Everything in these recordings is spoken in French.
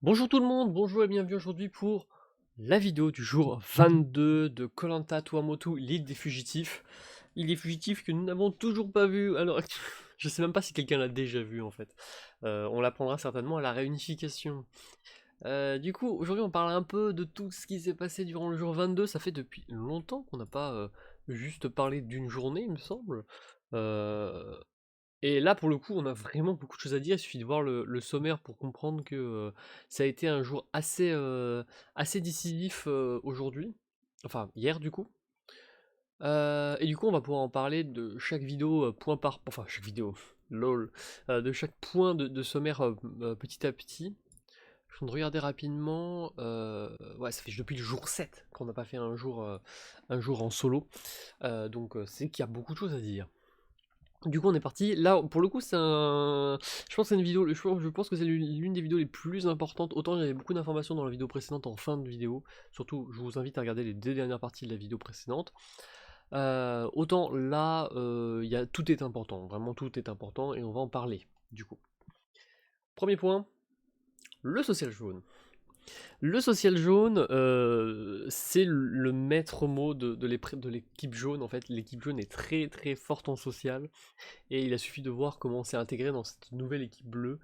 Bonjour tout le monde, bonjour et bienvenue aujourd'hui pour la vidéo du jour 22 de koh Tuamotu, l'île des fugitifs. L'île des fugitifs que nous n'avons toujours pas vu, alors je sais même pas si quelqu'un l'a déjà vu en fait. On l'apprendra certainement à la réunification. Du coup, aujourd'hui on parle un peu de tout ce qui s'est passé durant le jour 22, ça fait depuis longtemps qu'on n'a pas juste parlé d'une journée il me semble. Euh, et là, pour le coup, on a vraiment beaucoup de choses à dire. Il suffit de voir le sommaire pour comprendre que ça a été un jour assez décisif aujourd'hui. Enfin, hier, du coup. Et du coup, on va pouvoir en parler de chaque vidéo, point par... Enfin, chaque vidéo, lol. De chaque point de sommaire petit à petit. Je viens de regarder rapidement. Ouais, ça fait depuis le jour 7 qu'on n'a pas fait un jour en solo. Donc, c'est qu'il y a beaucoup de choses à dire. Du coup on est parti, là pour le coup c'est un... Je pense que c'est une vidéo, je pense que c'est l'une des vidéos les plus importantes, autant il y avait beaucoup d'informations dans la vidéo précédente en fin de vidéo, surtout je vous invite à regarder les deux dernières parties de la vidéo précédente. Autant là, tout est important, vraiment tout est important et on va en parler du coup. Premier point, le social jaune. Le social jaune, c'est le maître mot de l'équipe jaune en fait, l'équipe jaune est très très forte en social. Et il a suffi de voir comment c'est intégré dans cette nouvelle équipe bleue.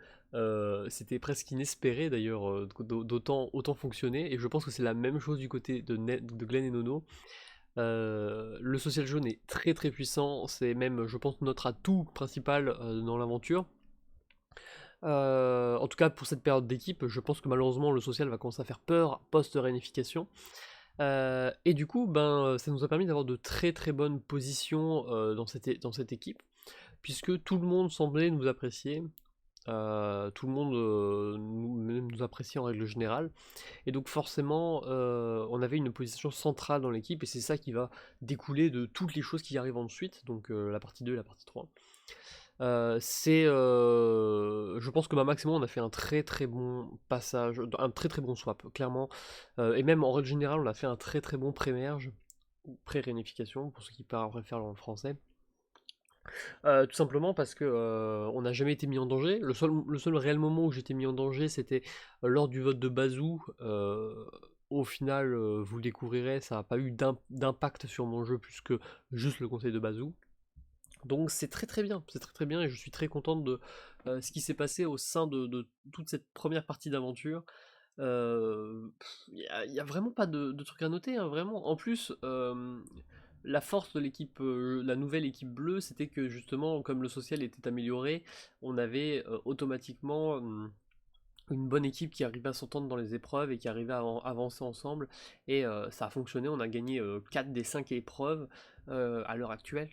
C'était presque inespéré d'ailleurs autant fonctionner. Et je pense que c'est la même chose du côté de Glenn et Nono. Le social jaune est très très puissant. C'est même, je pense, notre atout principal dans l'aventure. En tout cas pour cette période d'équipe, je pense que malheureusement le social va commencer à faire peur post-réunification. Et du coup, ça nous a permis d'avoir de très très bonnes positions dans cette équipe puisque tout le monde semblait nous apprécier, tout le monde nous apprécie en règle générale, et donc forcément on avait une position centrale dans l'équipe, et c'est ça qui va découler de toutes les choses qui arrivent ensuite, donc la partie 2 et la partie 3. Je pense que Max et moi on a fait un très très bon passage, un très très bon swap, clairement, et même en règle générale on a fait un très très bon pré-merge, ou pré-réunification, pour ceux qui préfèrent le français. Tout simplement parce que on n'a jamais été mis en danger. Le seul réel moment où j'étais mis en danger, c'était lors du vote de Bazou. Au final, vous le découvrirez, ça n'a pas eu d'impact sur mon jeu plus que juste le conseil de Bazou. Donc c'est très très bien et je suis très contente de ce qui s'est passé au sein de toute cette première partie d'aventure. Il y a vraiment pas de trucs à noter, hein, vraiment. En plus, la force de l'équipe, la nouvelle équipe bleue, c'était que justement, comme le social était amélioré, on avait automatiquement une bonne équipe qui arrivait à s'entendre dans les épreuves et qui arrivait à avancer ensemble. Et ça a fonctionné, on a gagné 4 des 5 épreuves à l'heure actuelle.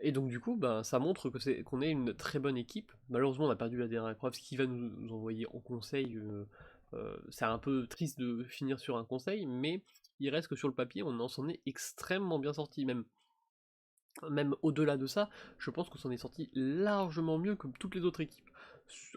Et donc du coup, ça montre qu'on est une très bonne équipe. Malheureusement, on a perdu la dernière épreuve, ce qui va nous envoyer en conseil. C'est un peu triste de finir sur un conseil, mais il reste que sur le papier, on s'en est extrêmement bien sorti. Même au-delà de ça, je pense qu'on s'en est sorti largement mieux que toutes les autres équipes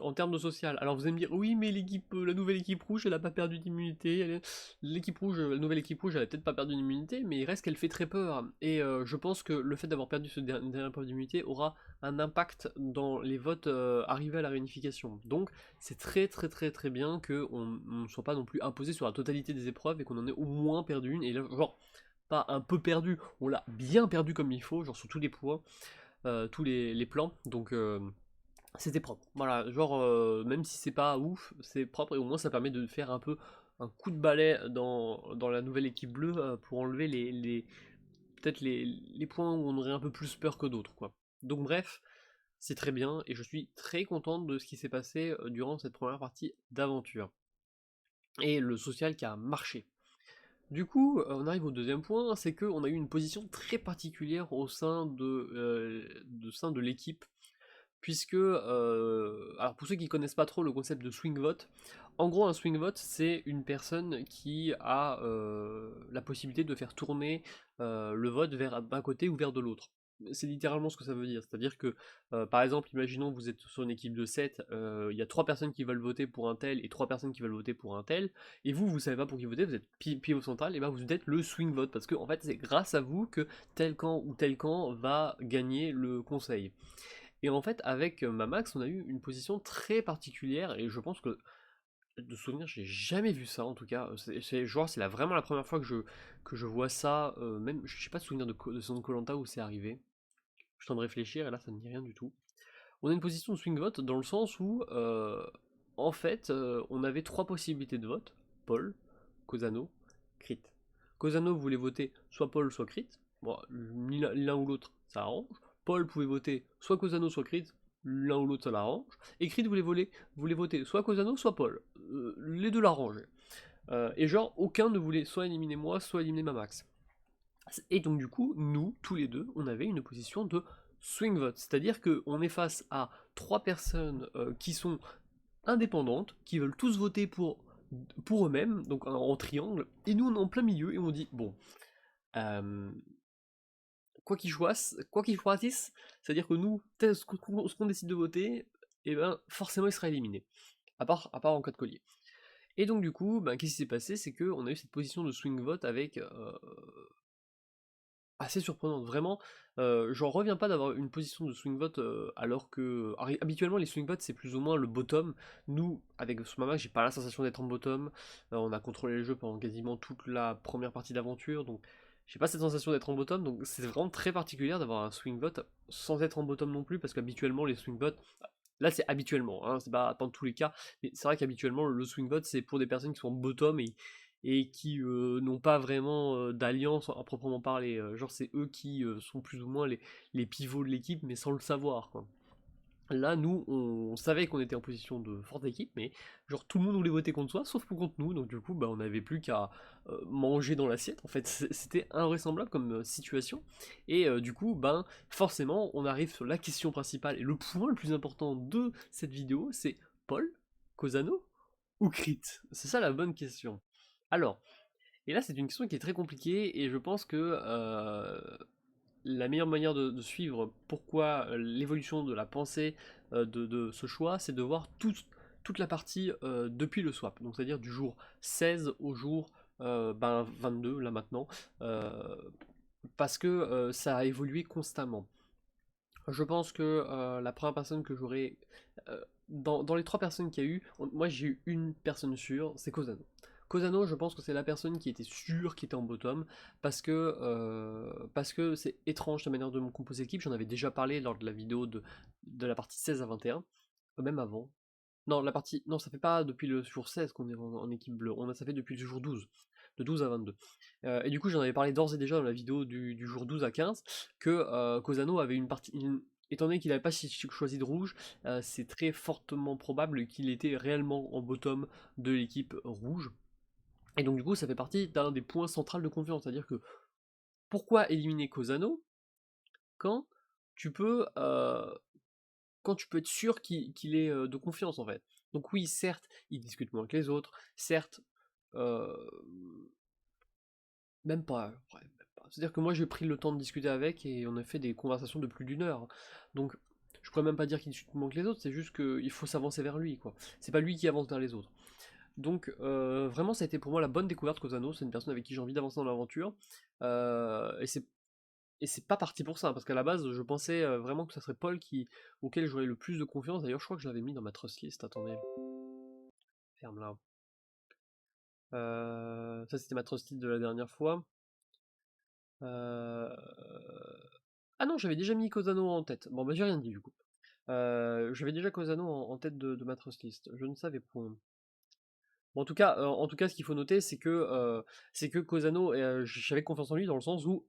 en termes de social. Alors vous allez me dire, oui, mais la nouvelle équipe rouge, elle a pas perdu d'immunité. L'équipe rouge, la nouvelle équipe rouge, elle a peut-être pas perdu d'immunité, mais il reste qu'elle fait très peur. Et je pense que le fait d'avoir perdu ce dernier point d'immunité aura un impact dans les votes arrivés à la réunification. Donc c'est très très très très bien qu'on ne soit pas non plus imposé sur la totalité des épreuves et qu'on en ait au moins perdu une. Et là, genre, pas un peu perdu, on l'a bien perdu comme il faut, genre sur tous les points, tous les plans, donc c'était propre. Voilà, genre même si c'est pas ouf, c'est propre et au moins ça permet de faire un peu un coup de balai dans la nouvelle équipe bleue pour enlever peut-être les points où on aurait un peu plus peur que d'autres, quoi. Donc bref, c'est très bien et je suis très contente de ce qui s'est passé durant cette première partie d'aventure. Et le social qui a marché. Du coup, on arrive au deuxième point, c'est qu'on a eu une position très particulière au sein de l'équipe, puisque, alors pour ceux qui connaissent pas trop le concept de swing vote, en gros un swing vote c'est une personne qui a la possibilité de faire tourner le vote vers d'un côté ou vers de l'autre. C'est littéralement ce que ça veut dire, c'est-à-dire que par exemple imaginons que vous êtes sur une équipe de 7, il y a 3 personnes qui veulent voter pour un tel et 3 personnes qui veulent voter pour un tel, et vous savez pas pour qui voter, vous êtes pivot central, et ben vous êtes le swing vote, parce que en fait c'est grâce à vous que tel camp ou tel camp va gagner le conseil. Et en fait, avec Mamax, on a eu une position très particulière, et je pense que de souvenir, j'ai jamais vu ça en tout cas. Genre, c'est vraiment la première fois que je vois ça. Même, j'ai pas de souvenir de son Koh-Lanta où c'est arrivé. Je suis en train de réfléchir et là, ça ne me dit rien du tout. On a une position de swing vote dans le sens où, en fait, on avait trois possibilités de vote: Paul, Cosano, Crit. Cosano voulait voter soit Paul, soit Crit. Bon, l'un ou l'autre, ça arrange. Paul pouvait voter soit Cosano, soit Crit. L'un ou l'autre, ça l'arrange. Et Crit voulait voter soit Cosano, soit Paul. Les deux l'arrangeaient. Et genre, aucun ne voulait soit éliminer moi, soit éliminer Mamax. Et donc du coup, nous, tous les deux, on avait une position de swing vote, c'est-à-dire qu'on est face à trois personnes qui sont indépendantes, qui veulent tous voter pour eux-mêmes, donc en triangle, et nous on est en plein milieu et on dit, bon, euh, quoi qu'ils choisissent, c'est-à-dire que nous, ce qu'on décide de voter, et ben forcément il sera éliminé, à part en cas de collier. Et donc du coup, ben, qu'est-ce qui s'est passé, c'est qu'on a eu cette position de swing vote avec assez surprenante, vraiment. J'en reviens pas d'avoir une position de swing vote alors que habituellement les swing votes c'est plus ou moins le bottom. Nous, avec Smama, j'ai pas la sensation d'être en bottom. On a contrôlé le jeu pendant quasiment toute la première partie d'aventure, donc j'ai pas cette sensation d'être en bottom. Donc c'est vraiment très particulier d'avoir un swing vote sans être en bottom non plus, parce qu'habituellement les swing votes, là c'est habituellement, hein, c'est pas dans tous les cas, mais c'est vrai qu'habituellement le swing vote c'est pour des personnes qui sont en bottom et qui n'ont pas vraiment d'alliance à proprement parler. Genre c'est eux qui sont plus ou moins les pivots de l'équipe, mais sans le savoir, quoi. Là, nous, on savait qu'on était en position de forte équipe, mais genre tout le monde voulait voter contre soi, sauf pour contre nous, donc du coup, bah, on n'avait plus qu'à manger dans l'assiette. En fait, c'était invraisemblable comme situation. Et du coup, ben, forcément, on arrive sur la question principale et le point le plus important de cette vidéo, c'est Paul, Cosano ou Crit? C'est ça la bonne question. Alors, et là, c'est une question qui est très compliquée, et je pense que la meilleure manière de suivre pourquoi l'évolution de la pensée de ce choix, c'est de voir toute la partie depuis le swap, donc c'est-à-dire du jour 16 au jour ben, 22, là maintenant, euh, parce que ça a évolué constamment. Je pense que la première personne que j'aurais... dans les trois personnes qu'il y a eu, moi j'ai eu une personne sûre, c'est Cosano. Cosano, je pense que c'est la personne qui était sûre qui était en bottom, parce que c'est étrange la manière de me composer l'équipe, j'en avais déjà parlé lors de la vidéo de la partie 16 à 21, même avant. Non, la partie. Non, ça fait pas depuis le jour 16 qu'on est en équipe bleue. Ça fait depuis le jour 12. De 12 à 22. Et du coup, j'en avais parlé d'ores et déjà dans la vidéo du jour 12 à 15, que Cosano avait une partie. Étant donné qu'il n'avait pas choisi de rouge, c'est très fortement probable qu'il était réellement en bottom de l'équipe rouge. Et donc, du coup, ça fait partie d'un des points centraux de confiance. C'est-à-dire que pourquoi éliminer Cosano quand tu peux quand tu peux être sûr qu'il est de confiance en fait. Donc oui, certes, il discute moins que les autres, certes, euh, même pas, ouais, même pas. C'est-à-dire que moi j'ai pris le temps de discuter avec et on a fait des conversations de plus d'1 heure. Donc je pourrais même pas dire qu'il discute moins que les autres, c'est juste qu'il faut s'avancer vers lui, quoi. C'est pas lui qui avance vers les autres. Donc vraiment ça a été pour moi la bonne découverte Cosano, c'est une personne avec qui j'ai envie d'avancer dans l'aventure. Et c'est pas parti pour ça, parce qu'à la base, je pensais vraiment que ça serait Paul auquel j'aurais le plus de confiance. D'ailleurs, je crois que je l'avais mis dans ma trust list. Attendez, ferme là. Ça, c'était ma trust list de la dernière fois. Euh, Ah non, j'avais déjà mis Cosano en tête. Bon, bah, j'ai rien dit du coup. J'avais déjà Cosano en tête de ma trust list. Je ne savais point. Bon, en tout cas, ce qu'il faut noter, c'est que Cosano, j'avais confiance en lui dans le sens où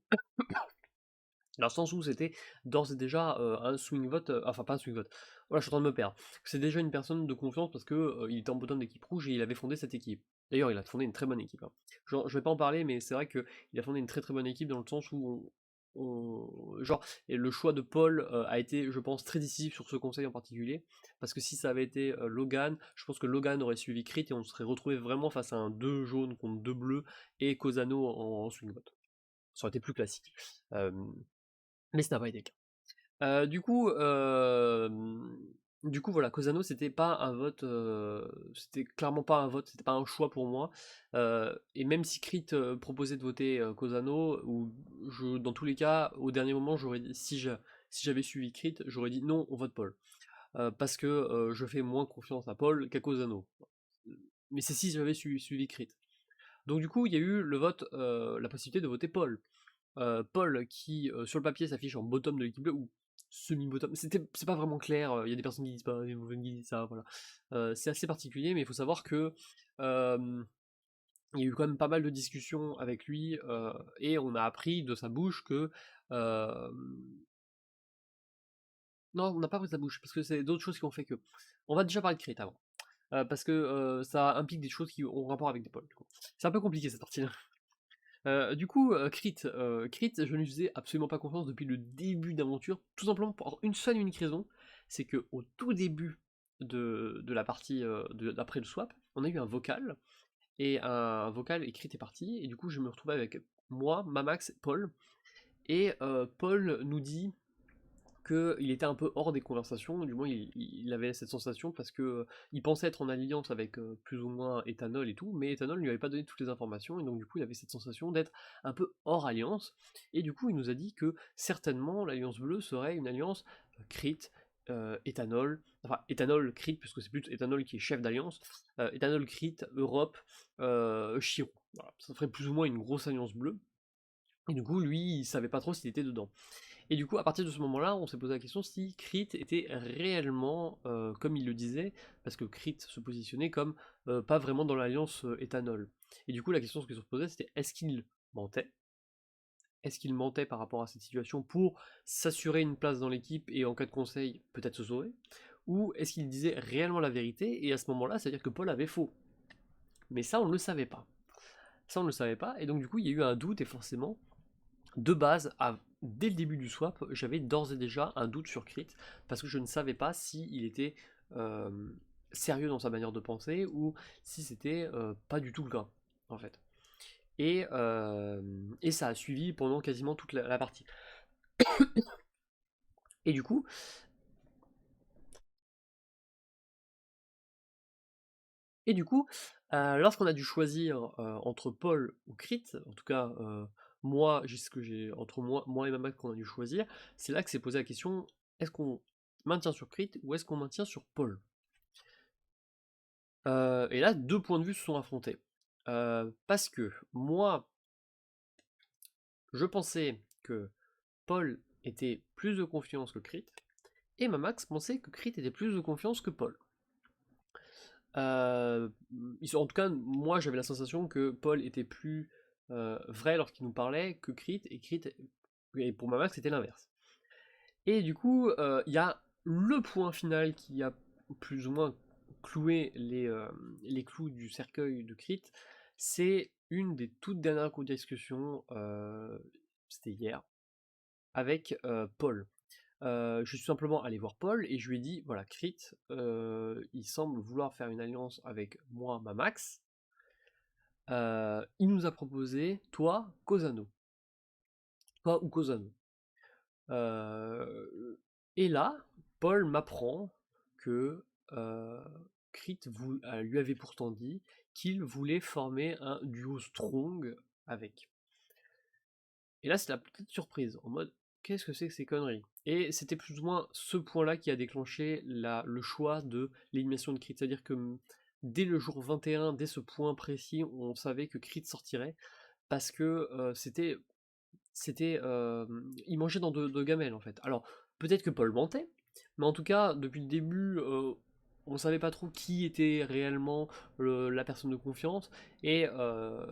c'était d'ores et déjà un swing vote, enfin pas un swing vote, voilà, je suis en train de me perdre. C'est déjà une personne de confiance parce que il était en bottom d'équipe rouge et il avait fondé cette équipe. D'ailleurs, il a fondé une très bonne équipe, hein. Je vais pas en parler, mais c'est vrai qu'il a fondé une très très bonne équipe dans le sens où genre, et le choix de Paul a été, je pense, très décisif sur ce conseil en particulier, parce que si ça avait été Logan, je pense que Logan aurait suivi Crit et on se serait retrouvé vraiment face à un 2 jaune contre 2 bleus et Cosano en swing vote. Ça aurait été plus classique. Euh, mais ça n'a pas été le cas. Du coup, voilà, Cosano, c'était pas un vote, c'était clairement pas un vote, c'était pas un choix pour moi. Et même si Crit proposait de voter Cosano, dans tous les cas, au dernier moment, j'aurais dit, si j'avais suivi Crit, j'aurais dit non, on vote Paul. Parce que je fais moins confiance à Paul qu'à Cosano. mais c'est si j'avais suivi Crit. Donc du coup, il y a eu le vote, la possibilité de voter Paul. Paul qui, sur le papier, s'affiche en bottom de l'équipe bleue, ou semi-bottom, c'est pas vraiment clair, il y a des personnes qui disent pas, des qui disent ça, voilà. C'est assez particulier, mais il faut savoir que il y a eu quand même pas mal de discussions avec lui, et on a appris de sa bouche que... Non, on n'a pas pris de sa bouche, parce que c'est d'autres choses qui ont fait que... On va déjà parler de Crit avant. Parce que ça implique des choses qui ont rapport avec des Paul, du coup. C'est un peu compliqué cette partie-là. Du coup, Crit, je ne lui faisais absolument pas confiance depuis le début d'aventure, tout simplement pour une seule et unique raison, c'est que au tout début de la partie d'après le swap, on a eu un vocal, et un vocal et Crit est parti, et du coup je me retrouvais avec moi, Mamax, Paul, et Paul nous dit qu'il était un peu hors des conversations, du moins il avait cette sensation parce que il pensait être en alliance avec plus ou moins Ethanol et tout, mais Ethanol ne lui avait pas donné toutes les informations, et donc du coup il avait cette sensation d'être un peu hors alliance, et du coup il nous a dit que certainement l'alliance bleue serait une alliance Crit, Ethanol, enfin Ethanol, Crit, puisque c'est plutôt Ethanol qui est chef d'alliance, Ethanol, Crit, Europe, Chiron. Voilà, ça ferait plus ou moins une grosse alliance bleue, et du coup lui il savait pas trop s'il était dedans. Et du coup, à partir de ce moment-là, on s'est posé la question si Crit était réellement, comme il le disait, parce que Crit se positionnait comme pas vraiment dans l'alliance éthanol. Et du coup, la question que se posait, c'était est-ce qu'il mentait? Est-ce qu'il mentait par rapport à cette situation pour s'assurer une place dans l'équipe et en cas de conseil, peut-être se sauver? Ou est-ce qu'il disait réellement la vérité? Et à ce moment-là, c'est-à-dire que Paul avait faux. Mais ça, on ne le savait pas. Ça, on ne le savait pas, et donc du coup, il y a eu un doute, et forcément, de base, dès le début du swap, j'avais d'ores et déjà un doute sur Crit, parce que je ne savais pas s'il était euh, sérieux dans sa manière de penser, ou si c'était pas du tout le cas, en fait. Et ça a suivi pendant quasiment toute la partie. Et du coup, lorsqu'on a dû choisir entre Paul ou Crit, en tout cas moi, j'ai ce que j'ai entre moi et ma Mac qu'on a dû choisir, c'est là que s'est posé la question, est-ce qu'on maintient sur Crit ou est-ce qu'on maintient sur Paul? Et là, deux points de vue se sont affrontés. Parce que moi, je pensais que Paul était plus de confiance que Crit, et ma Max pensait que Crit était plus de confiance que Paul. Euh, en tout cas, moi j'avais la sensation que Paul était plus vrai lorsqu'il nous parlait que Crit, et pour ma Max c'était l'inverse. Et du coup, il y a le point final qui a plus ou moins cloué les clous du cercueil de Crit, c'est une des toutes dernières discussions, c'était hier, avec Paul. Je suis simplement allé voir Paul et je lui ai dit, voilà, Crit, il semble vouloir faire une alliance avec moi, ma Max. Il nous a proposé, toi, Cosano. Toi ou Cosano. Et là, Paul m'apprend que Crit lui avait pourtant dit qu'il voulait former un duo strong avec. Et là, c'est la petite surprise, en mode, qu'est-ce que c'est que ces conneries? Et c'était plus ou moins ce point-là qui a déclenché le choix de l'élimination de Crit. C'est-à-dire que dès le jour 21, dès ce point précis, on savait que Crit sortirait, parce que il mangeait dans deux gamelles en fait. Alors peut-être que Paul mentait, mais en tout cas depuis le début, on savait pas trop qui était réellement la personne de confiance, et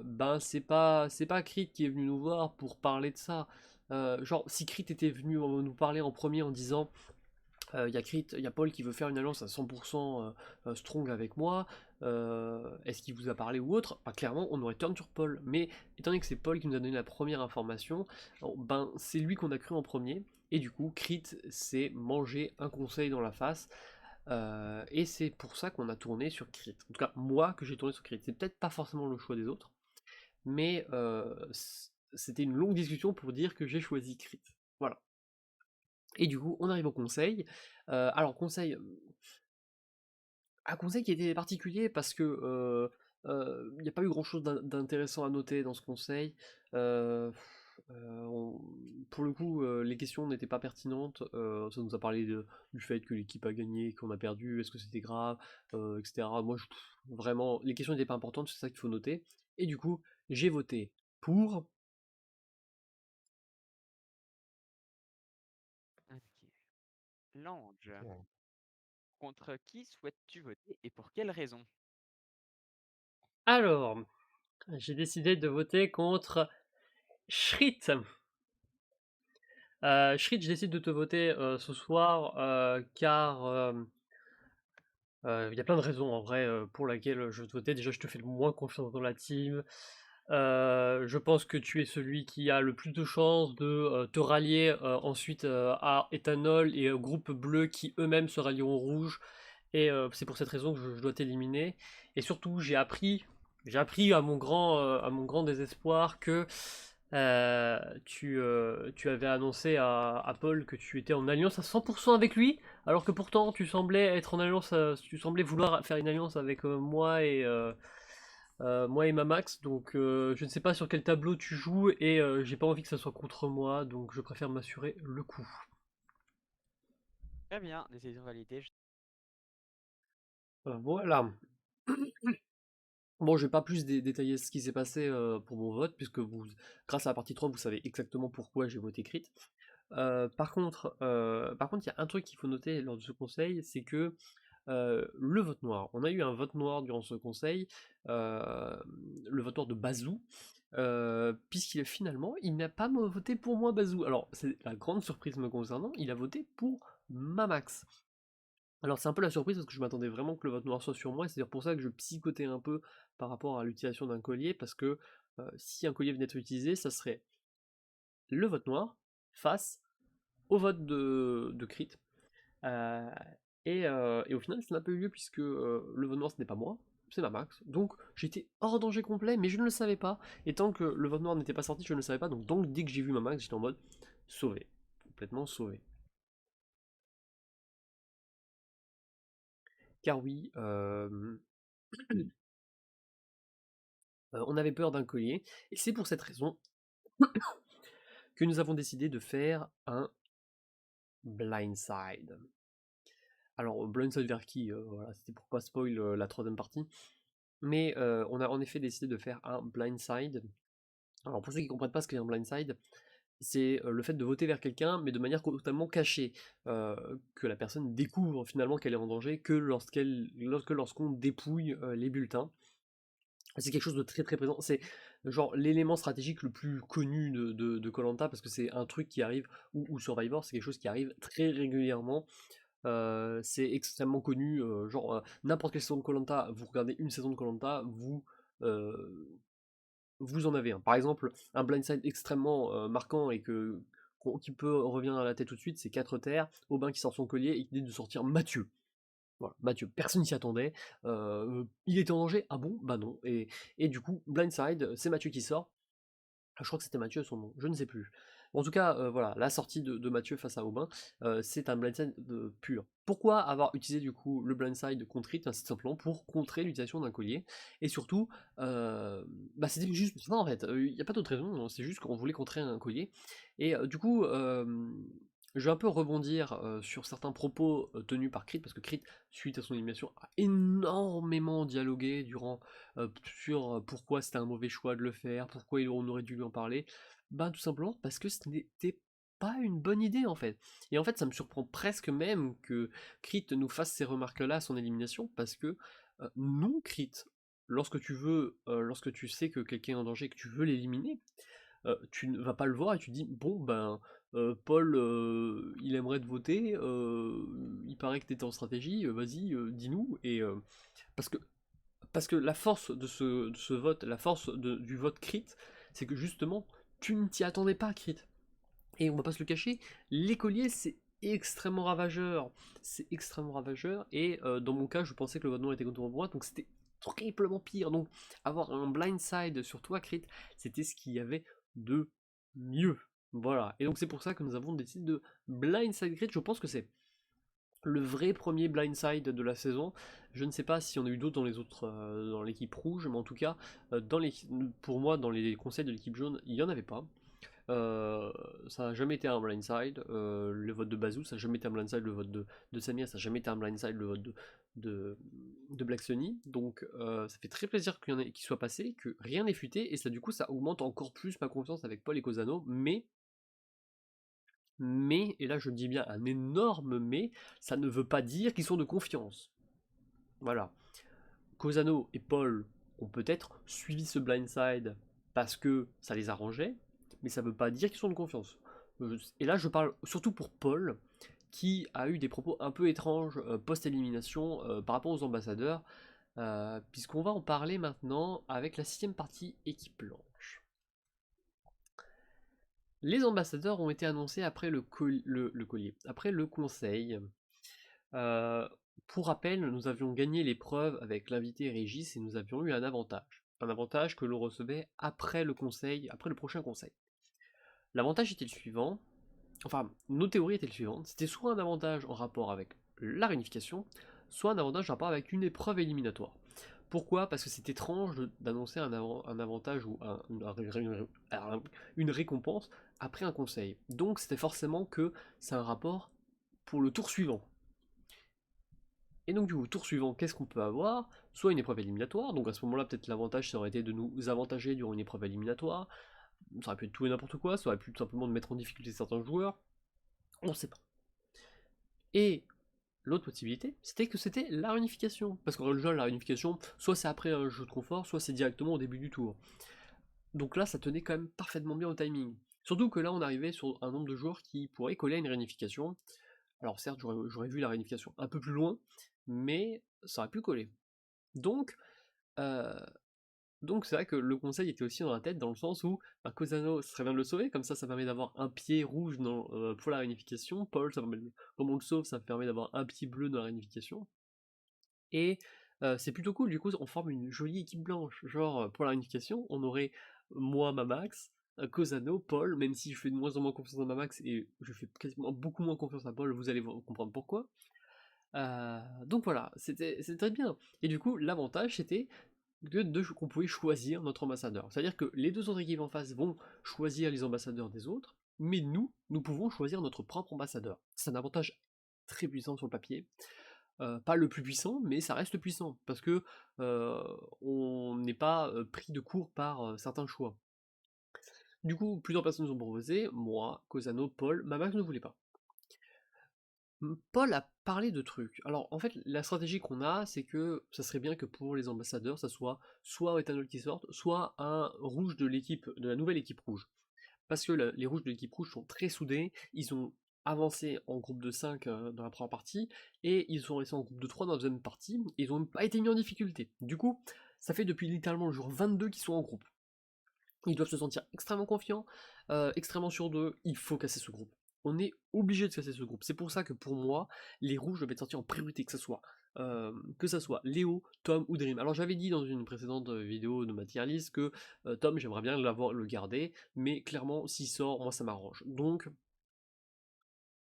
ben c'est pas Crit qui est venu nous voir pour parler de ça. Genre si Crit était venu nous parler en premier en disant il y a Paul qui veut faire une alliance à 100% strong avec moi. Est-ce qu'il vous a parlé ou autre? Bah, clairement, on aurait turn sur Paul. Mais étant donné que c'est Paul qui nous a donné la première information, ben c'est lui qu'on a cru en premier. Et du coup, Crit s'est mangé un conseil dans la face. Et c'est pour ça qu'on a tourné sur Crit. En tout cas, moi que j'ai tourné sur Crit. C'est peut-être pas forcément le choix des autres, mais c'était une longue discussion pour dire que j'ai choisi Crit. Voilà. Et du coup, on arrive au conseil. Alors, conseil, un conseil qui était particulier parce que il n'y a pas eu grand chose d'intéressant à noter dans ce conseil. pour le coup, les questions n'étaient pas pertinentes. Ça nous a parlé du fait que l'équipe a gagné, qu'on a perdu, est-ce que c'était grave, etc. Moi, vraiment, les questions n'étaient pas importantes, c'est ça qu'il faut noter. Et du coup, j'ai voté pour. Ok. Lange, contre qui souhaites-tu voter et pour quelle raison? Alors, j'ai décidé de voter contre Schritt. Schritt, je décide de te voter ce soir car il y a plein de raisons en vrai pour laquelle je veux te voter. Déjà, je te fais le moins confiance dans la team. Je pense que tu es celui qui a le plus de chances de te rallier ensuite à Ethanol et au groupe bleu qui eux-mêmes se rallieront au rouge. Et c'est pour cette raison que je dois t'éliminer. Et surtout, j'ai appris à mon grand désespoir que tu avais annoncé à Paul que tu étais en alliance à 100% avec lui, alors que pourtant tu semblais être en alliance, tu semblais vouloir faire une alliance avec moi et Mamax. Donc je ne sais pas sur quel tableau tu joues et j'ai pas envie que ça soit contre moi, donc je préfère m'assurer le coup. Très bien, décision validée. Voilà. Bon, je vais pas plus détailler ce qui s'est passé pour mon vote, puisque grâce à la partie 3, vous savez exactement pourquoi j'ai voté Crit. Par contre, il y a un truc qu'il faut noter lors de ce conseil, c'est que le vote noir. On a eu un vote noir durant ce conseil, le vote noir de Bazou, puisqu'il finalement, il n'a pas voté pour moi, Bazou. Alors, c'est la grande surprise me concernant, il a voté pour Mamax. Alors c'est un peu la surprise parce que je m'attendais vraiment que le vote noir soit sur moi, et c'est pour ça que je psychotais un peu par rapport à l'utilisation d'un collier, parce que si un collier venait d'être utilisé, ça serait le vote noir face au vote de crit. Euh, et au final, ça n'a pas eu lieu puisque le vote noir ce n'est pas moi, c'est ma max. Donc j'étais hors danger complet, mais je ne le savais pas. Et tant que le vote noir n'était pas sorti, je ne le savais pas. Donc dès que j'ai vu ma max, j'étais en mode sauvé, complètement sauvé. Car oui, on avait peur d'un collier, et c'est pour cette raison que nous avons décidé de faire un blindside. Alors, blindside vers qui voilà, c'était pour pas spoil la troisième partie. Mais on a en effet décidé de faire un blindside. Alors, pour ceux qui ne comprennent pas ce qu'est un blindside, c'est le fait de voter vers quelqu'un, mais de manière totalement cachée. Que la personne découvre finalement qu'elle est en danger que lorsqu'on dépouille les bulletins. C'est quelque chose de très très présent. C'est genre l'élément stratégique le plus connu de koh, parce que c'est un truc qui arrive, ou Survivor, c'est quelque chose qui arrive très régulièrement. C'est extrêmement connu. Genre, n'importe quelle saison de koh, vous regardez une saison de koh, euh, vous en avez un. Par exemple, un blindside extrêmement marquant et qui peut revenir à la tête tout de suite, c'est 4 terres, Aubin qui sort son collier et qui décide de sortir Mathieu. Voilà, Mathieu, personne n'y s'y attendait. Il était en danger. Ah bon? Bah non. Et du coup, blindside, c'est Mathieu qui sort. Je crois que c'était Mathieu son nom, je ne sais plus. En tout cas, voilà, la sortie de Mathieu face à Aubin, c'est un blindside pur. Pourquoi avoir utilisé du coup le blindside contre It? C'est simplement pour contrer l'utilisation d'un collier. Et surtout, bah, c'était juste ça en fait. Il n'y a pas d'autre raison, c'est juste qu'on voulait contrer un collier. Et du coup, je vais un peu rebondir sur certains propos tenus par Crit, parce que Crit, suite à son élimination, a énormément dialogué sur pourquoi c'était un mauvais choix de le faire, pourquoi on aurait dû lui en parler. Ben tout simplement parce que ce n'était pas une bonne idée en fait. Et en fait, ça me surprend presque même que Crit nous fasse ces remarques-là à son élimination, parce que non, Crit, lorsque tu sais que quelqu'un est en danger et que tu veux l'éliminer, tu ne vas pas le voir et tu dis bon ben Paul il aimerait te voter, il paraît que tu étais en stratégie, vas-y dis-nous. Et parce que la force de ce vote, la force du vote crit, c'est que justement tu ne t'y attendais pas, crit. Et on va pas se le cacher, l'écolier c'est extrêmement ravageur, et dans mon cas je pensais que le vote noir était contre moi, donc c'était triplement pire. Donc avoir un blindside sur toi, crit, c'était ce qu'il y avait de mieux. Voilà, et donc c'est pour ça que nous avons décidé de blindside crit. Je pense que c'est le vrai premier blindside de la saison. Je ne sais pas si on a eu d'autres dans l'équipe rouge, mais en tout cas, pour moi, dans les conseils de l'équipe jaune, il n'y en avait pas. Ça n'a jamais été un blindside. Le vote de Bazou, ça n'a jamais été un blindside. Le vote de Samir, ça n'a jamais été un blindside. Le vote de, de Black Sunny. Donc ça fait très plaisir qu'il soit passé, que rien n'ait fuité. Et ça, du coup, ça augmente encore plus ma confiance avec Paul et Cosano. Mais, et là je dis bien un énorme mais, ça ne veut pas dire qu'ils sont de confiance. Voilà. Cosano et Paul ont peut-être suivi ce blindside parce que ça les arrangeait, mais ça ne veut pas dire qu'ils sont de confiance. Et là je parle surtout pour Paul, qui a eu des propos un peu étranges post-élimination par rapport aux ambassadeurs, puisqu'on va en parler maintenant avec la 6ème partie équipe blanche. Les ambassadeurs ont été annoncés après le collier, après le conseil. Pour rappel, nous avions gagné l'épreuve avec l'invité Régis et nous avions eu un avantage. Un avantage que l'on recevait après le conseil, après le prochain conseil. L'avantage était le suivant, enfin, nos théories étaient le suivant, c'était soit un avantage en rapport avec la réunification, soit un avantage en rapport avec une épreuve éliminatoire. Pourquoi? Parce que c'est étrange d'annoncer un avantage ou une récompense après un conseil. Donc c'était forcément que c'est un rapport pour le tour suivant. Et donc du coup, tour suivant, qu'est-ce qu'on peut avoir? Soit une épreuve éliminatoire, donc à ce moment-là, peut-être l'avantage ça aurait été de nous avantager durant une épreuve éliminatoire, ça aurait pu être tout et n'importe quoi, ça aurait pu tout simplement de mettre en difficulté certains joueurs, on ne sait pas. Et l'autre possibilité, c'était que c'était la réunification, parce qu'en général, la réunification, soit c'est après un jeu de confort, soit c'est directement au début du tour. Donc là, ça tenait quand même parfaitement bien au timing. Surtout que là, on arrivait sur un nombre de joueurs qui pourraient coller à une réunification. Alors certes, j'aurais vu la réunification un peu plus loin, mais ça aurait pu coller. Donc, euh, donc c'est vrai que le conseil était aussi dans la tête, dans le sens où Cosano, ce serait bien de le sauver, comme ça permet d'avoir un pied rouge pour la réunification. Paul, comme on le sauve, ça permet d'avoir un pied bleu dans la réunification. Et c'est plutôt cool, du coup on forme une jolie équipe blanche. Genre pour la réunification, on aurait moi, Mamax, Cosano, Paul, même si je fais de moins en moins confiance à Mamax et je fais quasiment beaucoup moins confiance à Paul, vous allez comprendre pourquoi. Donc voilà, c'était très bien. Et du coup, l'avantage c'était qu'on pouvait choisir notre ambassadeur. C'est-à-dire que les deux autres équipes en face vont choisir les ambassadeurs des autres, mais nous pouvons choisir notre propre ambassadeur. C'est un avantage très puissant sur le papier. Pas le plus puissant, mais ça reste puissant, parce que on n'est pas pris de court par certains choix. Du coup, plusieurs personnes nous ont proposé, moi, Cosano, Paul, Mamax ne voulait pas. Paul a parlé de trucs. Alors en fait, la stratégie qu'on a, c'est que ça serait bien que pour les ambassadeurs, ça soit Ethanol qui sorte, soit un rouge de la nouvelle équipe rouge. Parce que les rouges de l'équipe rouge sont très soudés, ils ont avancé en groupe de 5 dans la première partie, et ils sont restés en groupe de 3 dans la deuxième partie, et ils n'ont pas été mis en difficulté. Du coup, ça fait depuis littéralement le jour 22 qu'ils sont en groupe. Ils doivent se sentir extrêmement confiants, extrêmement sûrs d'eux, il faut casser ce groupe. On est obligé de casser ce groupe. C'est pour ça que pour moi, les rouges doivent être sortis en priorité, que ça soit Léo, Tom ou Dream. Alors j'avais dit dans une précédente vidéo de ma tier list que Tom, j'aimerais bien le garder, mais clairement, s'il sort, moi ça m'arrange. Donc,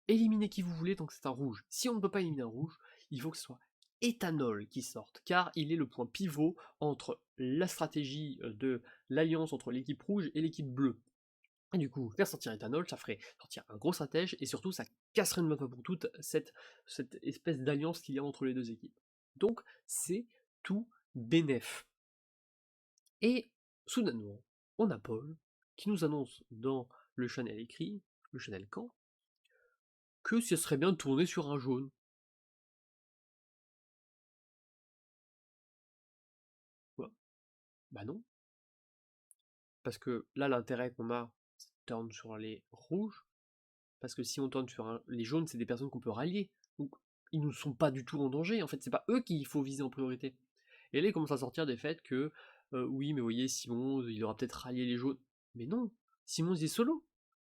éliminez qui vous voulez tant que c'est un rouge. Si on ne peut pas éliminer un rouge, il faut que ce soit Ethanol qui sorte, car il est le point pivot entre la stratégie de l'alliance entre l'équipe rouge et l'équipe bleue. Et du coup, faire sortir Ethanol, ça ferait sortir un gros stratège, et surtout ça casserait une bonne fois pour toutes cette espèce d'alliance qu'il y a entre les deux équipes. Donc c'est tout bénef. Et soudainement, on a Paul qui nous annonce dans le channel écrit, le channel camp, que ce serait bien de tourner sur un jaune. Quoi? Bah non. Parce que là, l'intérêt qu'on a, c'est de tourner sur les rouges. Parce que si on tourne sur les jaunes, c'est des personnes qu'on peut rallier. Donc, ils ne sont pas du tout en danger. En fait, c'est pas eux qu'il faut viser en priorité. Et là, il commence à sortir des faits que, oui, mais vous voyez, Simon, il aura peut-être rallié les jaunes. Mais non, Simon, il est solo.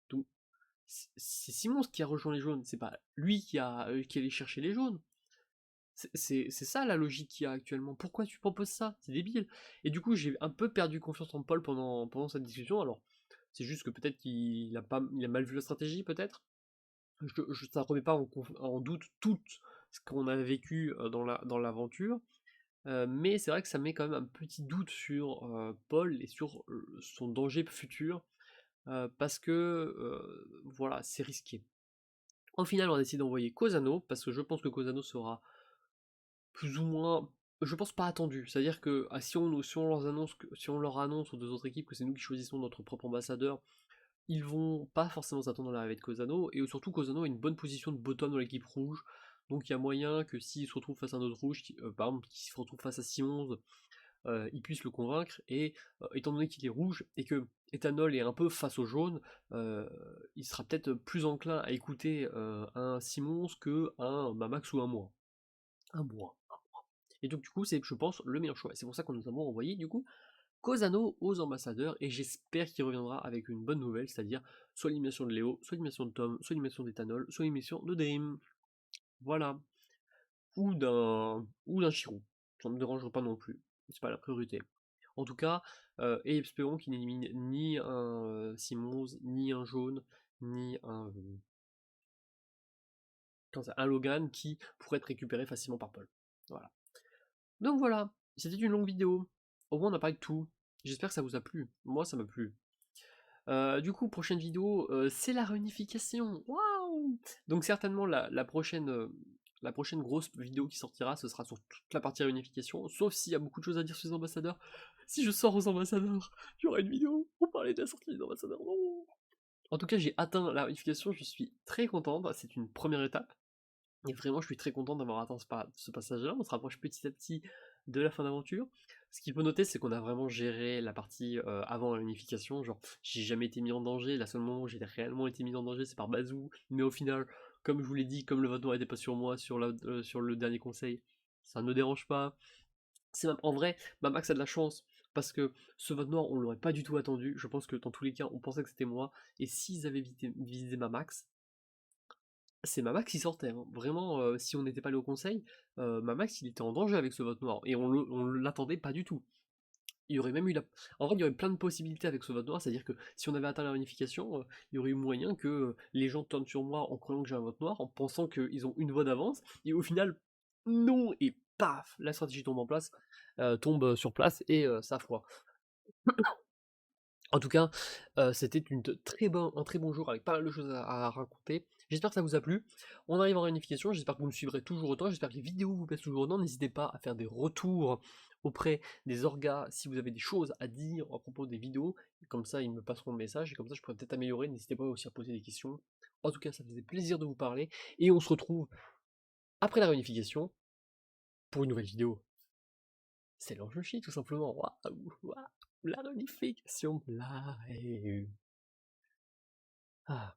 Donc, c'est Simon qui a rejoint les jaunes. C'est pas lui qui est allé chercher les jaunes. C'est ça la logique qu'il y a actuellement. Pourquoi tu proposes ça? C'est débile. Et du coup, j'ai un peu perdu confiance en Paul pendant cette discussion. Alors, c'est juste que peut-être il a mal vu la stratégie, peut-être. Ça ne remet pas en doute tout ce qu'on a vécu dans l'aventure. Mais c'est vrai que ça met quand même un petit doute sur Paul et sur son danger futur. parce que, voilà, c'est risqué. Au final, on a décidé d'envoyer Kozano, parce que je pense que Kozano sera plus ou moins, je pense pas attendu. C'est-à-dire que si on leur annonce aux deux autres équipes que c'est nous qui choisissons notre propre ambassadeur, ils vont pas forcément s'attendre à l'arrivée de Kozano, et surtout Kozano a une bonne position de bottom dans l'équipe rouge, donc il y a moyen que s'il se retrouve face à un autre rouge, par exemple, qui se retrouve face à Simons, il puisse le convaincre, et étant donné qu'il est rouge, et que Ethanol est un peu face au jaune, il sera peut-être plus enclin à écouter un Simons que un Mamax ou un moi. Un moi. Et donc du coup c'est je pense le meilleur choix. C'est pour ça que nous avons envoyé du coup Kozano aux ambassadeurs, et j'espère qu'il reviendra avec une bonne nouvelle, c'est-à-dire soit l'élimination de Léo, soit l'élimination de Tom, soit l'élimination d'Ethanol, soit l'élimination de Dream. Voilà. Ou d'un Chirou. Ça ne me dérange pas non plus. C'est pas la priorité. En tout cas, et espérons qu'il n'élimine ni un Simons, ni un jaune, ni un Logan qui pourrait être récupéré facilement par Paul. Voilà. Donc voilà, c'était une longue vidéo. Au moins on a parlé de tout. J'espère que ça vous a plu. Moi ça m'a plu. Du coup, prochaine vidéo, c'est la réunification. Waouh! Donc certainement la prochaine grosse vidéo qui sortira, ce sera sur toute la partie réunification, sauf s'il y a beaucoup de choses à dire sur les ambassadeurs. Si je sors aux ambassadeurs, j'aurai une vidéo pour parler de la sortie des ambassadeurs. Non. En tout cas, j'ai atteint la réunification, je suis très contente, c'est une première étape. Et vraiment, je suis très content d'avoir atteint ce passage-là. On se rapproche petit à petit de la fin d'aventure. Ce qu'il faut noter, c'est qu'on a vraiment géré la partie avant l'unification. Genre, j'ai jamais été mis en danger. La seule moment où j'ai réellement été mis en danger, c'est par Bazou. Mais au final, comme je vous l'ai dit, comme le vote noir n'était pas sur moi sur le dernier conseil, ça ne me dérange pas. En vrai, Mamax a de la chance. Parce que ce vote noir, on l'aurait pas du tout attendu. Je pense que dans tous les cas, on pensait que c'était moi. Et s'ils avaient visé Mamax, c'est Mamax qui sortait, hein. Vraiment, si on n'était pas allé au conseil, Mamax il était en danger avec ce vote noir, et on l'attendait pas du tout. Il y aurait même eu En vrai, il y aurait plein de possibilités avec ce vote noir, c'est-à-dire que si on avait atteint la réunification, il y aurait eu moyen que les gens tournent sur moi en croyant que j'ai un vote noir, en pensant qu'ils ont une voix d'avance, et au final, non, et paf, la stratégie tombe en place, tombe sur place, et ça foire. En tout cas, c'était un très bon jour avec pas mal de choses à raconter. J'espère que ça vous a plu. On arrive en réunification, j'espère que vous me suivrez toujours autant, j'espère que les vidéos vous plaisent toujours autant. N'hésitez pas à faire des retours auprès des orgas si vous avez des choses à dire à propos des vidéos. Comme ça, ils me passeront le message, et comme ça, je pourrais peut-être améliorer. N'hésitez pas aussi à poser des questions. En tout cas, ça faisait plaisir de vous parler, et on se retrouve après la réunification pour une nouvelle vidéo. C'est l'enjeu tout simplement. Waouh, waouh, la réunification live. Ah.